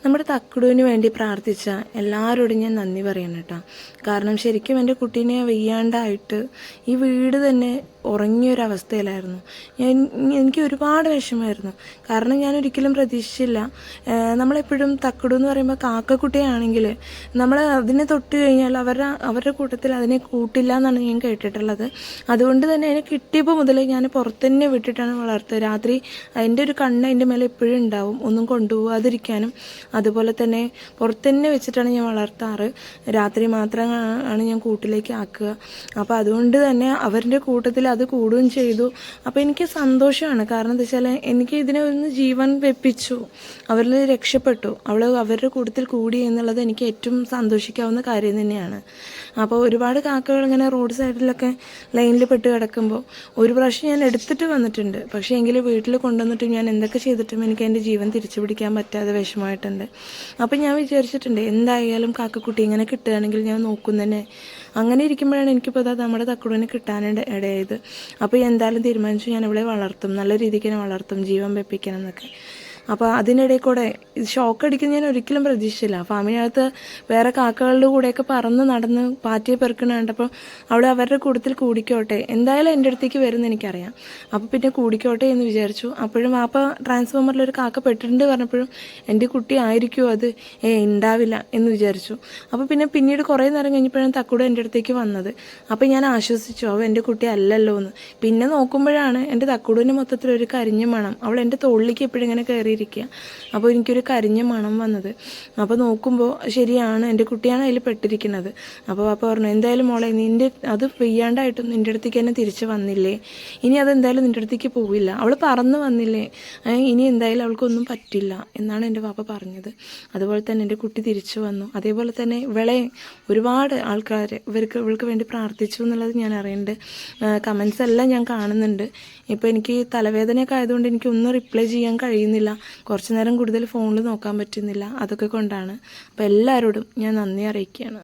നമ്മുടെ തക്കുടുവിന് വേണ്ടി പ്രാർത്ഥിച്ച എല്ലാവരോടും ഞാൻ നന്ദി പറയണം കേട്ടോ. കാരണം ശരിക്കും എൻ്റെ കുട്ടീനെ വയ്യാണ്ടായിട്ട് ഈ വീട് തന്നെ ഉറങ്ങിയൊരവസ്ഥയിലായിരുന്നു. എനിക്ക് ഒരുപാട് വിഷമമായിരുന്നു. കാരണം ഞാൻ ഒരിക്കലും പ്രതീക്ഷിച്ചില്ല. നമ്മളെപ്പോഴും തക്കുടു എന്ന് പറയുമ്പോൾ കാക്കക്കുട്ടിയാണെങ്കിൽ നമ്മൾ അതിനെ തൊട്ട് കഴിഞ്ഞാൽ അവരുടെ കൂട്ടത്തിൽ അതിനെ കൂട്ടില്ല എന്നാണ് ഞാൻ കേട്ടിട്ടുള്ളത്. അതുകൊണ്ട് തന്നെ അതിനെ കിട്ടിയപ്പോൾ മുതലേ ഞാൻ പുറത്തുതന്നെ വിട്ടിട്ടാണ് വളർത്തുക. രാത്രി അതിൻ്റെ ഒരു കണ്ണ് അതിൻ്റെ മേലെ എപ്പോഴും ഉണ്ടാവും, ഒന്നും കൊണ്ടുപോകാതിരിക്കാനും. അതുപോലെ തന്നെ പുറത്തുതന്നെ വെച്ചിട്ടാണ് ഞാൻ വളർത്താറ്. രാത്രി മാത്രമാണ് ഞാൻ കൂട്ടിലേക്ക് ആക്കുക. അപ്പോൾ അതുകൊണ്ട് തന്നെ അവരുടെ കൂട്ടത്തിൽ അത് കൂടുകയും ചെയ്തു. അപ്പോൾ എനിക്ക് സന്തോഷമാണ്. കാരണം എന്താ വെച്ചാൽ എനിക്ക് ഇതിനെ ഒന്ന് ജീവൻ വെപ്പിച്ചു, അവരിൽ രക്ഷപ്പെട്ടു, അവരുടെ കൂട്ടത്തിൽ കൂടി എന്നുള്ളത് എനിക്ക് ഏറ്റവും സന്തോഷിക്കാവുന്ന കാര്യം തന്നെയാണ്. അപ്പോൾ ഒരുപാട് കാക്കകൾ ഇങ്ങനെ റോഡ് സൈഡിലൊക്കെ ലൈനിൽ പെട്ട് കിടക്കുമ്പോൾ ഒരു പ്രാവശ്യം ഞാൻ എടുത്തിട്ട് വന്നിട്ടുണ്ട്. പക്ഷേ എങ്കിലും വീട്ടിൽ കൊണ്ടുവന്നിട്ട് ഞാൻ എന്തൊക്കെ ചെയ്തിട്ടും എനിക്ക് എൻ്റെ ജീവൻ തിരിച്ചു പിടിക്കാൻ പറ്റാതെ വിഷമമായിട്ടുണ്ട്. അപ്പം ഞാൻ വിചാരിച്ചിട്ടുണ്ട് എന്തായാലും കാക്കക്കുട്ടി ഇങ്ങനെ കിട്ടുകയാണെങ്കിൽ ഞാൻ നോക്കും തന്നെ. അങ്ങനെ ഇരിക്കുമ്പോഴാണ് എനിക്കിപ്പോൾ നമ്മുടെ തക്കുടുവിനെ കിട്ടാനായിട്ട് ഇടയായത്. അപ്പോൾ എന്തായാലും തീരുമാനിച്ചു ഞാൻ ഇവിടെ വളർത്തും, നല്ല രീതിക്ക് തന്നെ വളർത്തും, ജീവൻ വെപ്പിക്കണം എന്നൊക്കെ. അപ്പോൾ അതിനിടയിൽ കൂടെ ഷോക്ക് അടിക്കുന്ന ഞാൻ ഒരിക്കലും പ്രതീക്ഷിച്ചില്ല. ഫാമിനകത്ത് വേറെ കാക്കകളുടെ കൂടെയൊക്കെ പറന്ന് നടന്ന് പാറ്റിയെ പെറുക്കണ കണ്ടപ്പോൾ അവിടെ അവരുടെ കൂട്ടത്തിൽ കൂടിക്കോട്ടെ, എന്തായാലും എൻ്റെ അടുത്തേക്ക് വരുമെന്ന് എനിക്കറിയാം. അപ്പോൾ പിന്നെ കൂടിക്കോട്ടെ എന്ന് വിചാരിച്ചു. അപ്പോഴും അപ്പോൾ ട്രാൻസ്ഫോമറിലൊരു കാക്ക പെട്ടിട്ടുണ്ട് പറഞ്ഞപ്പോഴും എൻ്റെ കുട്ടി ആയിരിക്കുമോ അത്, ഉണ്ടാവില്ല എന്ന് വിചാരിച്ചു. അപ്പോൾ പിന്നീട് കുറേ നേരം കഴിഞ്ഞപ്പോഴാണ് തക്കുടു എൻ്റെ അടുത്തേക്ക് വന്നത്. അപ്പോൾ ഞാൻ ആശ്വസിച്ചു, അവൾ എൻ്റെ കുട്ടി അല്ലല്ലോ എന്ന്. പിന്നെ നോക്കുമ്പോഴാണ് എൻ്റെ തക്കുടുവിൻ്റെ മൊത്തത്തിലൊരു കരിഞ്ഞ മണം, അവൾ എൻ്റെ തോളിലേക്ക് എപ്പോഴും ഇങ്ങനെ കയറി. അപ്പോൾ എനിക്കൊരു കരിഞ്ഞ മണം വന്നത്. അപ്പോൾ നോക്കുമ്പോൾ ശരിയാണ്, എൻ്റെ കുട്ടിയാണ് അതിൽ പെട്ടിരിക്കുന്നത്. അപ്പോൾ പറഞ്ഞു, എന്തായാലും മോളെ നിൻ്റെ അത് പെയ്യാണ്ടായിട്ടും നിൻ്റെ അടുത്തേക്ക് തന്നെ തിരിച്ച് വന്നില്ലേ, ഇനി അതെന്തായാലും നിൻ്റെ അടുത്തേക്ക് പോവില്ല, അവൾ പറന്ന് വന്നില്ലേ, ഇനി എന്തായാലും അവൾക്കൊന്നും പറ്റില്ല എന്നാണ് എൻ്റെ പാപ്പ പറഞ്ഞത്. അതുപോലെ തന്നെ എൻ്റെ കുട്ടി തിരിച്ചു വന്നു. അതേപോലെ തന്നെ ഇവളെ ഒരുപാട് ആൾക്കാർ ഇവൾക്ക് വേണ്ടി പ്രാർത്ഥിച്ചു എന്നുള്ളത് ഞാൻ അറിയുന്നുണ്ട്. കമൻസ് എല്ലാം ഞാൻ കാണുന്നുണ്ട്. ഇപ്പോൾ എനിക്ക് തലവേദനയൊക്കെ ആയതുകൊണ്ട് എനിക്കൊന്നും റിപ്ലൈ ചെയ്യാൻ കഴിയുന്നില്ല. കുറച്ച് നേരം കൂടുതൽ ഫോണിൽ നോക്കാൻ പറ്റുന്നില്ല. അതൊക്കെ കൊണ്ടാണ്. അപ്പോൾ എല്ലാവരോടും ഞാൻ നന്ദി അറിയിക്കുകയാണ്.